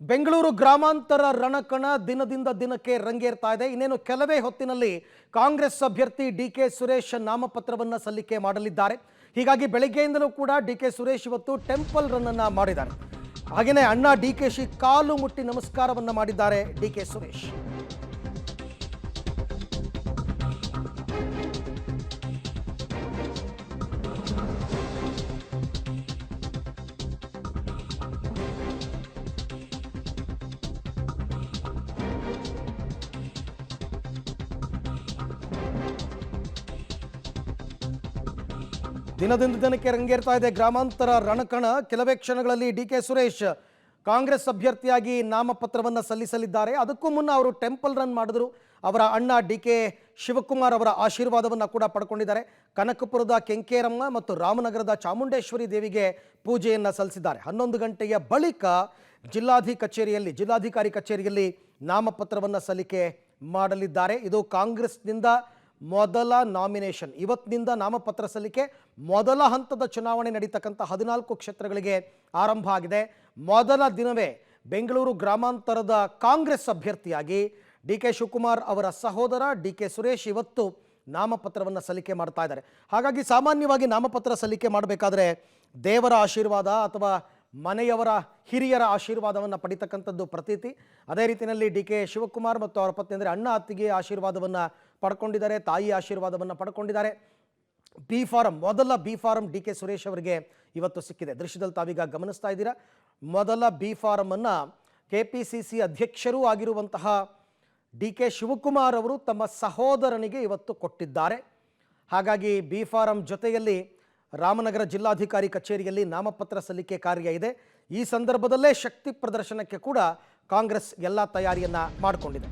ಬೆಂಗಳೂರು ಗ್ರಾಮಾಂತರ ರಣಕಣ ದಿನದಿಂದ ದಿನಕ್ಕೆ ರಂಗೇರ್ತಾ ಇದೆ. ಇನ್ನೇನು ಕೆಲವೇ ಹೊತ್ತಿನಲ್ಲಿ ಕಾಂಗ್ರೆಸ್ ಅಭ್ಯರ್ಥಿ ಡಿಕೆ ಸುರೇಶ್ ನಾಮಪತ್ರವನ್ನು ಸಲ್ಲಿಕೆ ಮಾಡಲಿದ್ದಾರೆ. ಹೀಗಾಗಿ ಬೆಳಗ್ಗೆಯಿಂದಲೂ ಕೂಡ ಡಿಕೆ ಸುರೇಶ್ ಇವತ್ತು ಟೆಂಪಲ್ ರನ್ ಅನ್ನು ಮಾಡಿದ್ದಾರೆ. ಹಾಗೆಯೇ ಅಣ್ಣ ಡಿಕೆಶಿ ಕಾಲು ಮುಟ್ಟಿ ನಮಸ್ಕಾರವನ್ನು ಮಾಡಿದ್ದಾರೆ ಡಿಕೆ ಸುರೇಶ್. ದಿನದಿಂದ ದಿನಕ್ಕೆ ರಂಗೇರ್ತಾ ಇದೆ ಗ್ರಾಮಾಂತರ ರಣಕಣ. ಕೆಲವೇ ಕ್ಷಣಗಳಲ್ಲಿ ಡಿಕೆ ಸುರೇಶ್ ಕಾಂಗ್ರೆಸ್ ಅಭ್ಯರ್ಥಿಯಾಗಿ ನಾಮಪತ್ರವನ್ನು ಸಲ್ಲಿಸಲಿದ್ದಾರೆ. ಅದಕ್ಕೂ ಮುನ್ನ ಅವರು ಟೆಂಪಲ್ ರನ್ ಮಾಡಿದ್ರು. ಅವರ ಅಣ್ಣ ಡಿಕೆ ಶಿವಕುಮಾರ್ ಅವರ ಆಶೀರ್ವಾದವನ್ನು ಕೂಡ ಪಡ್ಕೊಂಡಿದ್ದಾರೆ. ಕನಕಪುರದ ಕೆಂಕೇರಮ್ಮ ಮತ್ತು ರಾಮನಗರದ ಚಾಮುಂಡೇಶ್ವರಿ ದೇವಿಗೆ ಪೂಜೆಯನ್ನು ಸಲ್ಲಿಸಿದ್ದಾರೆ. 11 ಗಂಟೆಯ ಬಳಿಕ ಜಿಲ್ಲಾಧಿಕಾರಿ ಕಚೇರಿಯಲ್ಲಿ ನಾಮಪತ್ರವನ್ನು ಸಲ್ಲಿಕೆ ಮಾಡಲಿದ್ದಾರೆ. ಇದು ಕಾಂಗ್ರೆಸ್ನಿಂದ ಮೊದಲ ನಾಮಿನೇಷನ್. ಇವತ್ತಿನಿಂದ ನಾಮಪತ್ರ ಸಲ್ಲಿಕೆ. ಮೊದಲ ಹಂತದ ಚುನಾವಣೆ ನಡೀತಕ್ಕಂಥ 14 ಕ್ಷೇತ್ರಗಳಿಗೆ ಆರಂಭ ಆಗಿದೆ. ಮೊದಲ ದಿನವೇ ಬೆಂಗಳೂರು ಗ್ರಾಮಾಂತರದ ಕಾಂಗ್ರೆಸ್ ಅಭ್ಯರ್ಥಿಯಾಗಿ ಡಿಕೆ ಶಿವಕುಮಾರ್ ಅವರ ಸಹೋದರ ಡಿಕೆ ಸುರೇಶ್ ಇವತ್ತು ನಾಮಪತ್ರವನ್ನು ಸಲ್ಲಿಕೆ ಮಾಡ್ತಾ ಇದ್ದಾರೆ. ಹಾಗಾಗಿ ಸಾಮಾನ್ಯವಾಗಿ ನಾಮಪತ್ರ ಸಲ್ಲಿಕೆ ಮಾಡಬೇಕಾದ್ರೆ ದೇವರ ಆಶೀರ್ವಾದ ಅಥವಾ ಮನೆಯವರ ಹಿರಿಯರ ಆಶೀರ್ವಾದವನ್ನು ಪಡಿತಕ್ಕಂಥದ್ದು ಪ್ರತೀತಿ. ಅದೇ ರೀತಿಯಲ್ಲಿ ಡಿಕೆ ಶಿವಕುಮಾರ್ ಮತ್ತು ಅವರ ಪತ್ನಿ ಅಂದರೆ ಅಣ್ಣ ಅತ್ತಿಗೆ ಆಶೀರ್ವಾದವನ್ನು ಪಡ್ಕೊಂಡಿದ್ದಾರೆ, ತಾಯಿ ಆಶೀರ್ವಾದವನ್ನು ಪಡ್ಕೊಂಡಿದ್ದಾರೆ. ಮೊದಲ ಬಿ ಫಾರಂ ಡಿಕೆ ಸುರೇಶ್ ಅವರಿಗೆ ಇವತ್ತು ಸಿಕ್ಕಿದೆ. ದೃಶ್ಯದಲ್ಲಿ ತಾವೀಗ ಗಮನಿಸ್ತಾ ಇದ್ದೀರಾ. ಮೊದಲ ಬಿ ಫಾರಂ ಅನ್ನು ಕೆಪಿಸಿಸಿ ಅಧ್ಯಕ್ಷರೂ ಆಗಿರುವಂತಹ ಡಿಕೆ ಶಿವಕುಮಾರ್ ಅವರು ತಮ್ಮ ಸಹೋದರನಿಗೆ ಇವತ್ತು ಕೊಟ್ಟಿದ್ದಾರೆ. ಹಾಗಾಗಿ ಬಿ ಫಾರಂ ಜೊತೆಯಲ್ಲಿ ರಾಮನಗರ ಜಿಲ್ಲಾಧಿಕಾರಿ ಕಚೇರಿಯಲ್ಲಿ ನಾಮಪತ್ರ ಸಲ್ಲಿಕೆ ಕಾರ್ಯ ಇದೆ. ಈ ಸಂದರ್ಭದಲ್ಲೇ ಶಕ್ತಿ ಪ್ರದರ್ಶನಕ್ಕೆ ಕೂಡ ಕಾಂಗ್ರೆಸ್ ಎಲ್ಲ ತಯಾರಿಯನ್ನು ಮಾಡಿಕೊಂಡಿದೆ.